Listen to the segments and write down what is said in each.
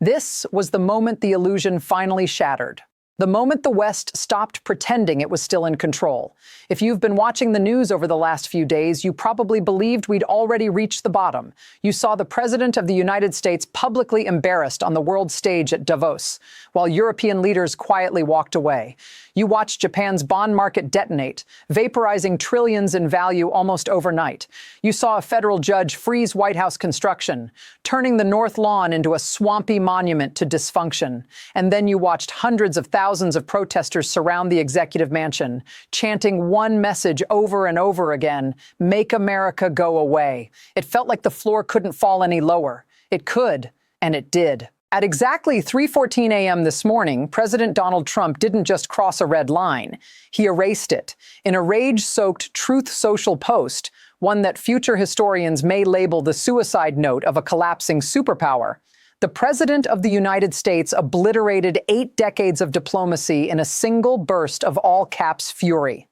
This was the moment the illusion finally shattered. The moment the West stopped pretending it was still in control. If you've been watching the news over the last few days, you probably believed we'd already reached the bottom. You saw the President of the United States publicly embarrassed on the world stage at Davos, while European leaders quietly walked away. You watched Japan's bond market detonate, vaporizing trillions in value almost overnight. You saw a federal judge freeze White House construction, turning the North Lawn into a swampy monument to dysfunction. And then you watched hundreds of thousands of protesters surround the executive mansion, chanting one message over and over again: "Make America go away." It felt like the floor couldn't fall any lower. It could, and it did. At exactly 3:14 a.m. this morning, President Donald Trump didn't just cross a red line. He erased it. In a rage-soaked Truth Social post, one that future historians may label the suicide note of a collapsing superpower, the President of the United States obliterated 8 decades of diplomacy in a single burst of all-caps fury.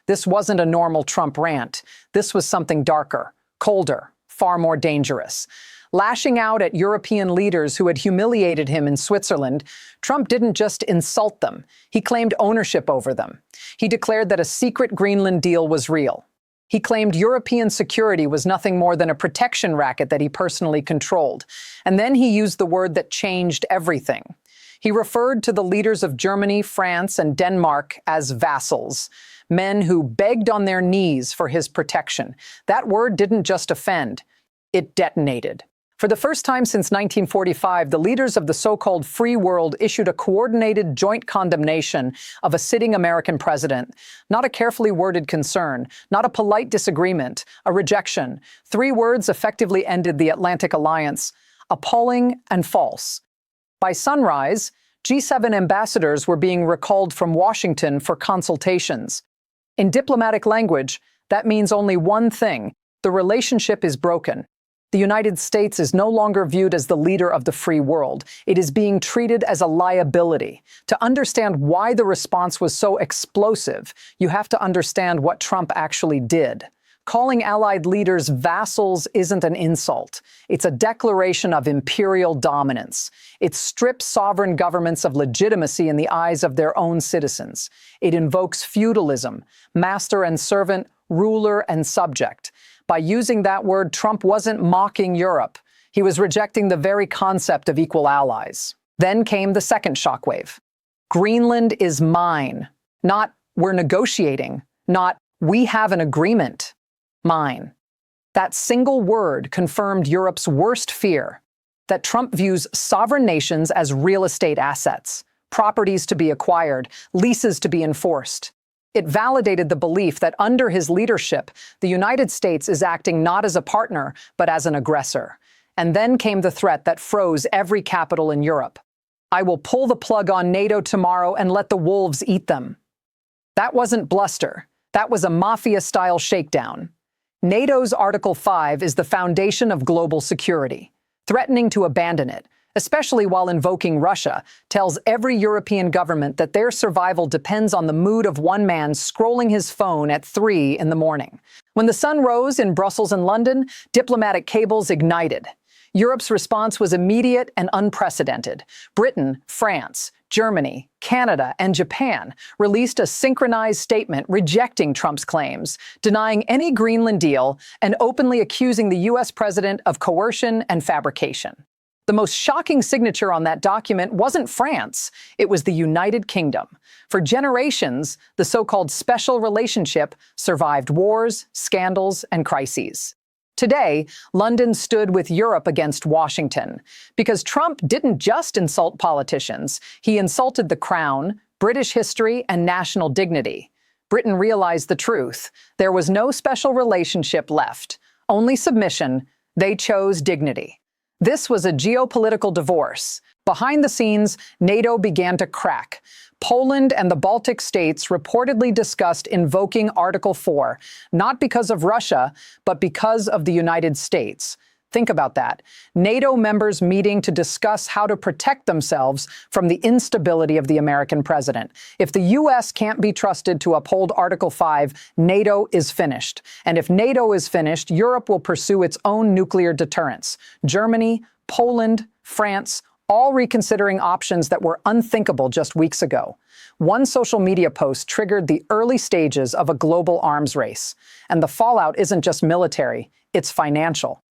This wasn't a normal Trump rant. This was something darker, colder, far more dangerous. Lashing out at European leaders who had humiliated him in Switzerland, Trump didn't just insult them. He claimed ownership over them. He declared that a secret Greenland deal was real. He claimed European security was nothing more than a protection racket that he personally controlled. And then he used the word that changed everything. He referred to the leaders of Germany, France, and Denmark as vassals, men who begged on their knees for his protection. That word didn't just offend, it detonated. For the first time since 1945, the leaders of the so-called free world issued a coordinated joint condemnation of a sitting American president. Not a carefully worded concern, not a polite disagreement, a rejection. 3 words effectively ended the Atlantic Alliance: appalling and false. By sunrise, G7 ambassadors were being recalled from Washington for consultations. In diplomatic language, that means only one thing: the relationship is broken. The United States is no longer viewed as the leader of the free world. It is being treated as a liability. To understand why the response was so explosive, you have to understand what Trump actually did. Calling allied leaders vassals isn't an insult. It's a declaration of imperial dominance. It strips sovereign governments of legitimacy in the eyes of their own citizens. It invokes feudalism, master and servant, ruler and subject. By using that word, Trump wasn't mocking Europe. He was rejecting the very concept of equal allies. Then came the second shockwave. Greenland is mine. Not we're negotiating. Not we have an agreement. Mine. That single word confirmed Europe's worst fear, that Trump views sovereign nations as real estate assets, properties to be acquired, leases to be enforced. It validated the belief that under his leadership, the United States is acting not as a partner, but as an aggressor. And then came the threat that froze every capital in Europe. I will pull the plug on NATO tomorrow and let the wolves eat them. That wasn't bluster. That was a mafia-style shakedown. NATO's Article 5 is the foundation of global security. Threatening to abandon it, especially while invoking Russia, tells every European government that their survival depends on the mood of one man scrolling his phone at 3 in the morning. When the sun rose in Brussels and London, diplomatic cables ignited. Europe's response was immediate and unprecedented. Britain, France, Germany, Canada, and Japan released a synchronized statement rejecting Trump's claims, denying any Greenland deal, and openly accusing the U.S. president of coercion and fabrication. The most shocking signature on that document wasn't France, it was the United Kingdom. For generations, the so-called special relationship survived wars, scandals, and crises. Today, London stood with Europe against Washington, because Trump didn't just insult politicians, he insulted the crown, British history, and national dignity. Britain realized the truth. There was no special relationship left, only submission. They chose dignity. This was a geopolitical divorce. Behind the scenes, NATO began to crack. Poland and the Baltic states reportedly discussed invoking Article 4, not because of Russia, but because of the United States. Think about that. NATO members meeting to discuss how to protect themselves from the instability of the American president. If the U.S. can't be trusted to uphold Article 5, NATO is finished. And if NATO is finished, Europe will pursue its own nuclear deterrence. Germany, Poland, France, all reconsidering options that were unthinkable just weeks ago. One social media post triggered the early stages of a global arms race. And the fallout isn't just military, it's financial.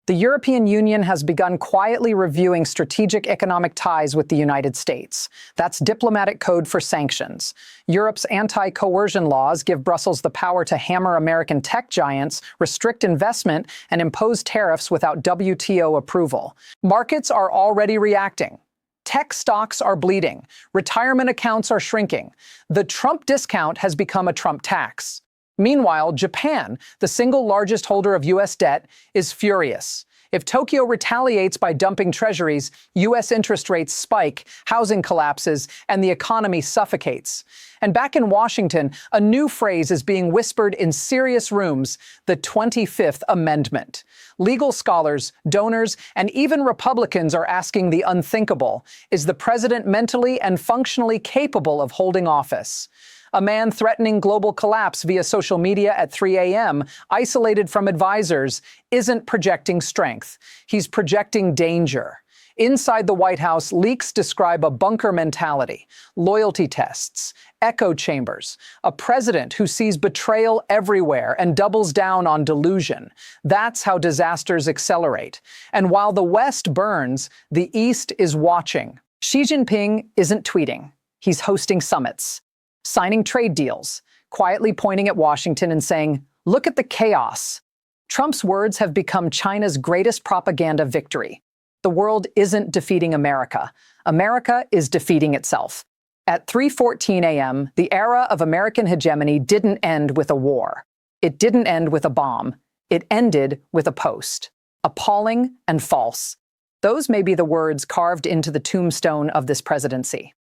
The European Union has begun quietly reviewing strategic economic ties with the United States. That's diplomatic code for sanctions. Europe's anti-coercion laws give Brussels the power to hammer American tech giants, restrict investment, and impose tariffs without WTO approval. Markets are already reacting. Tech stocks are bleeding. Retirement accounts are shrinking. The Trump discount has become a Trump tax. Meanwhile, Japan, the single largest holder of U.S. debt, is furious. If Tokyo retaliates by dumping treasuries, U.S. interest rates spike, housing collapses, and the economy suffocates. And back in Washington, a new phrase is being whispered in serious rooms: the 25th Amendment. Legal scholars, donors, and even Republicans are asking the unthinkable: is the president mentally and functionally capable of holding office? A man threatening global collapse via social media at 3 a.m., isolated from advisors, isn't projecting strength. He's projecting danger. Inside the White House, leaks describe a bunker mentality, loyalty tests, echo chambers, a president who sees betrayal everywhere and doubles down on delusion. That's how disasters accelerate. And while the West burns, the East is watching. Xi Jinping isn't tweeting. He's hosting summits, signing trade deals, quietly pointing at Washington and saying, "Look at the chaos." Trump's words have become China's greatest propaganda victory. The world isn't defeating America. America is defeating itself. At 3:14 a.m., the era of American hegemony didn't end with a war. It didn't end with a bomb. It ended with a post. Appalling and false. Those may be the words carved into the tombstone of this presidency.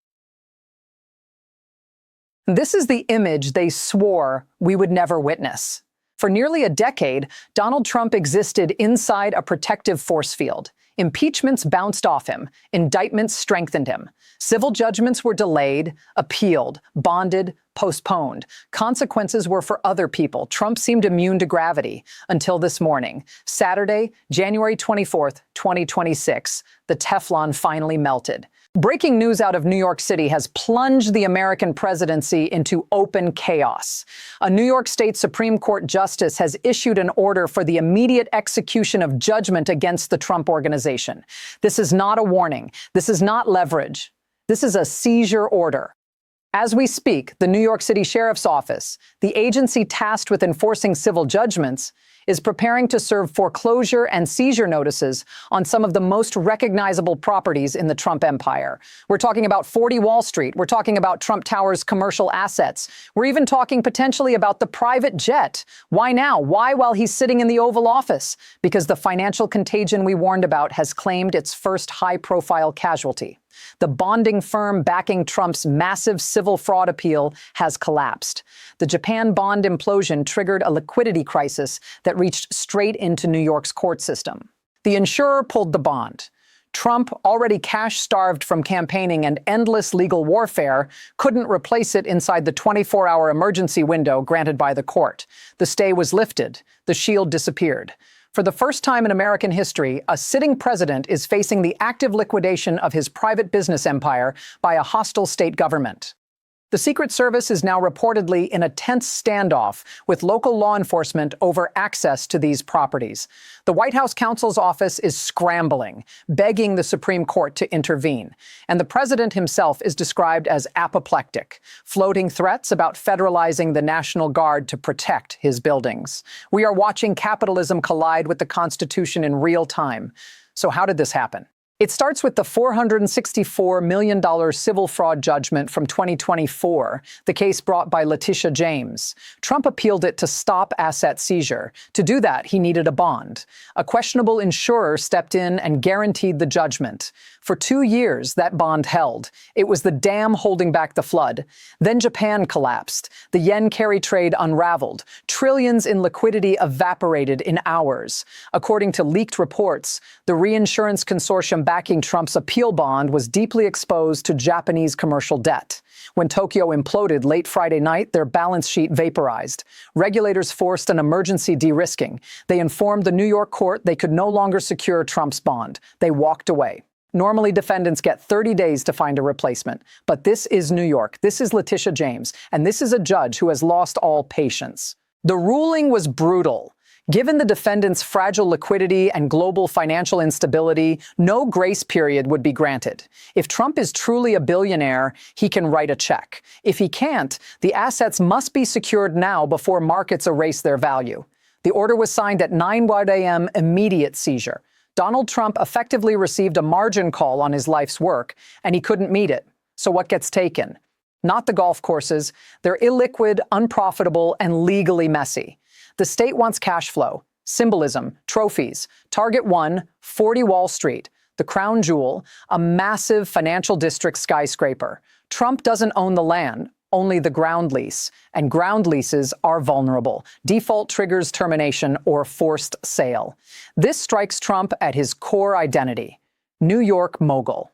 This is the image they swore we would never witness. For nearly a decade, Donald Trump existed inside a protective force field. Impeachments bounced off him. Indictments strengthened him. Civil judgments were delayed, appealed, bonded, postponed. Consequences were for other people. Trump seemed immune to gravity until this morning. Saturday, January 24th, 2026, the Teflon finally melted. Breaking news out of New York City has plunged the American presidency into open chaos. A New York State Supreme Court justice has issued an order for the immediate execution of judgment against the Trump Organization. This is not a warning. This is not leverage. This is a seizure order. As we speak, the New York City Sheriff's Office, the agency tasked with enforcing civil judgments, is preparing to serve foreclosure and seizure notices on some of the most recognizable properties in the Trump empire. We're talking about 40 Wall Street. We're talking about Trump Tower's commercial assets. We're even talking potentially about the private jet. Why now? Why while he's sitting in the Oval Office? Because the financial contagion we warned about has claimed its first high-profile casualty. The bonding firm backing Trump's massive civil fraud appeal has collapsed. The Japan bond implosion triggered a liquidity crisis that reached straight into New York's court system. The insurer pulled the bond. Trump, already cash-starved from campaigning and endless legal warfare, couldn't replace it inside the 24-hour emergency window granted by the court. The stay was lifted. The shield disappeared. For the first time in American history, a sitting president is facing the active liquidation of his private business empire by a hostile state government. The Secret Service is now reportedly in a tense standoff with local law enforcement over access to these properties. The White House counsel's office is scrambling, begging the Supreme Court to intervene. And the president himself is described as apoplectic, floating threats about federalizing the National Guard to protect his buildings. We are watching capitalism collide with the Constitution in real time. So how did this happen? It starts with the $464 million civil fraud judgment from 2024, the case brought by Letitia James. Trump appealed it to stop asset seizure. To do that, he needed a bond. A questionable insurer stepped in and guaranteed the judgment. For 2 years, that bond held. It was the dam holding back the flood. Then Japan collapsed. The yen carry trade unraveled. Trillions in liquidity evaporated in hours. According to leaked reports, the reinsurance consortium backing Trump's appeal bond was deeply exposed to Japanese commercial debt. When Tokyo imploded late Friday night, their balance sheet vaporized. Regulators forced an emergency de-risking. They informed the New York court they could no longer secure Trump's bond. They walked away. Normally, defendants get 30 days to find a replacement. But this is New York. This is Letitia James. And this is a judge who has lost all patience. The ruling was brutal. Given the defendant's fragile liquidity and global financial instability, no grace period would be granted. If Trump is truly a billionaire, he can write a check. If he can't, the assets must be secured now before markets erase their value. The order was signed at 9 a.m., immediate seizure. Donald Trump effectively received a margin call on his life's work, and he couldn't meet it. So what gets taken? Not the golf courses. They're illiquid, unprofitable, and legally messy. The state wants cash flow, symbolism, trophies. Target 1, 40 Wall Street, the crown jewel, a massive financial district skyscraper. Trump doesn't own the land, only the ground lease, and ground leases are vulnerable. Default triggers termination or forced sale. This strikes Trump at his core identity, New York mogul.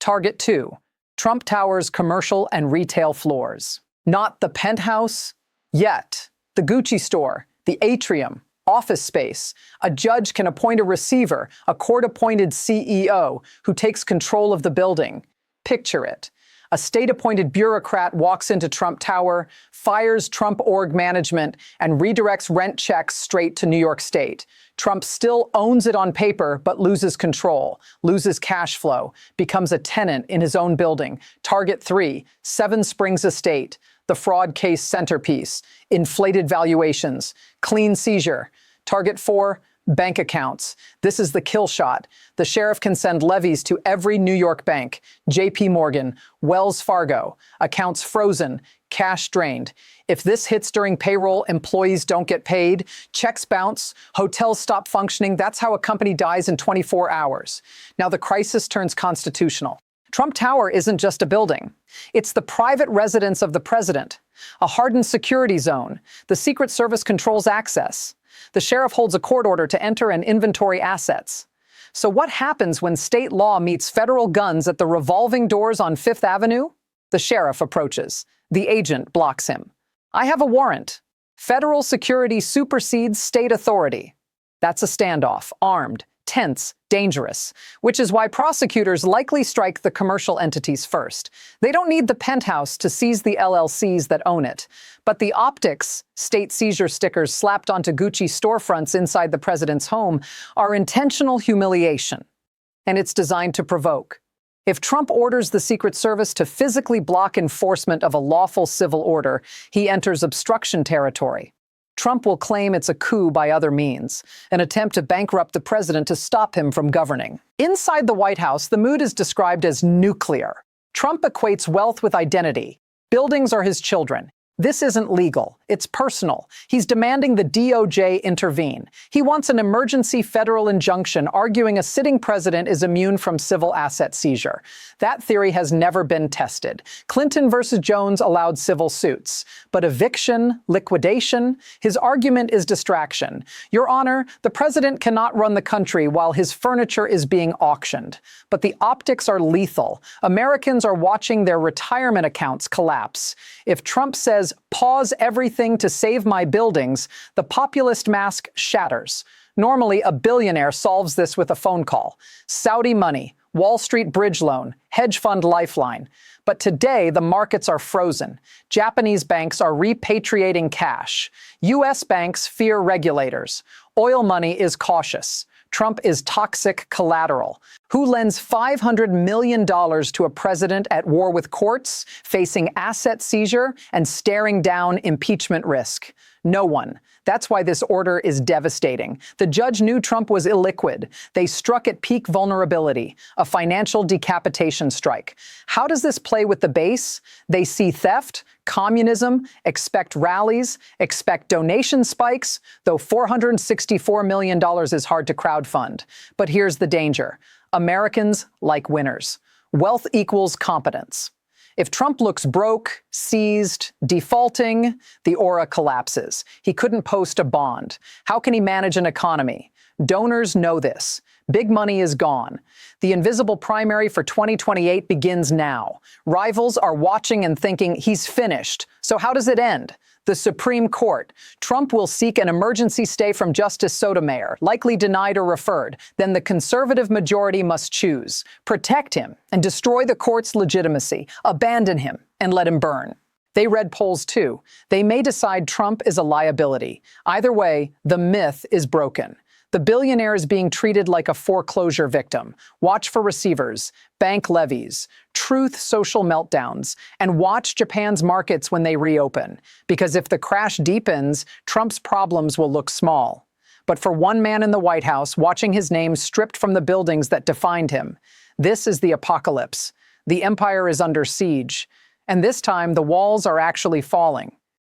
Target 2, Trump Tower's commercial and retail floors. Not the penthouse yet. The Gucci store, the atrium, office space. A judge can appoint a receiver, a court-appointed CEO who takes control of the building. Picture it. A state-appointed bureaucrat walks into Trump Tower, fires Trump org management, and redirects rent checks straight to New York State. Trump still owns it on paper, but loses control, loses cash flow, becomes a tenant in his own building. Target 3, Seven Springs Estate, the fraud case centerpiece, inflated valuations, clean seizure. Target 4, bank accounts. This is the kill shot. The sheriff can send levies to every New York bank, JP Morgan, Wells Fargo, accounts frozen, cash drained. If this hits during payroll, employees don't get paid, checks bounce, hotels stop functioning. That's how a company dies in 24 hours. Now the crisis turns constitutional. Trump Tower isn't just a building. It's the private residence of the president, a hardened security zone. The Secret Service controls access. The sheriff holds a court order to enter and inventory assets. So what happens when state law meets federal guns at the revolving doors on Fifth Avenue? The sheriff approaches. The agent blocks him. I have a warrant. Federal security supersedes state authority. That's a standoff, armed, tense, dangerous, which is why prosecutors likely strike the commercial entities first. They don't need the penthouse to seize the LLCs that own it. But the optics, state seizure stickers slapped onto Gucci storefronts inside the president's home, are intentional humiliation. And it's designed to provoke. If Trump orders the Secret Service to physically block enforcement of a lawful civil order, he enters obstruction territory. Trump will claim it's a coup by other means, an attempt to bankrupt the president to stop him from governing. Inside the White House, the mood is described as nuclear. Trump equates wealth with identity. Buildings are his children. This isn't legal. It's personal. He's demanding the DOJ intervene. He wants an emergency federal injunction arguing a sitting president is immune from civil asset seizure. That theory has never been tested. Clinton versus Jones allowed civil suits. But eviction, liquidation, his argument is distraction. Your Honor, the president cannot run the country while his furniture is being auctioned. But the optics are lethal. Americans are watching their retirement accounts collapse. If Trump says, "Pause everything to save my buildings," the populist mask shatters. Normally, a billionaire solves this with a phone call. Saudi money, Wall Street bridge loan, hedge fund lifeline. But today, the markets are frozen. Japanese banks are repatriating cash. U.S. banks fear regulators. Oil money is cautious. Trump is toxic collateral. Who lends $500 million to a president at war with courts, facing asset seizure, and staring down impeachment risk? No one. That's why this order is devastating. The judge knew Trump was illiquid. They struck at peak vulnerability, a financial decapitation strike. How does this play with the base? They see theft, communism, expect rallies, expect donation spikes, though $464 million is hard to crowdfund. But here's the danger. Americans like winners. Wealth equals competence. If Trump looks broke, seized, defaulting, the aura collapses. He couldn't post a bond. How can he manage an economy? Donors know this. Big money is gone. The invisible primary for 2028 begins now. Rivals are watching and thinking he's finished. So how does it end? The Supreme Court. Trump will seek an emergency stay from Justice Sotomayor, likely denied or referred. Then the conservative majority must choose. Protect him and destroy the court's legitimacy. Abandon him and let him burn. They read polls too. They may decide Trump is a liability. Either way, the myth is broken. The billionaire is being treated like a foreclosure victim. Watch for receivers, bank levies, truth social meltdowns, and watch Japan's markets when they reopen. Because if the crash deepens, Trump's problems will look small. But for one man in the White House, watching his name stripped from the buildings that defined him, this is the apocalypse. The empire is under siege. And this time, the walls are actually falling.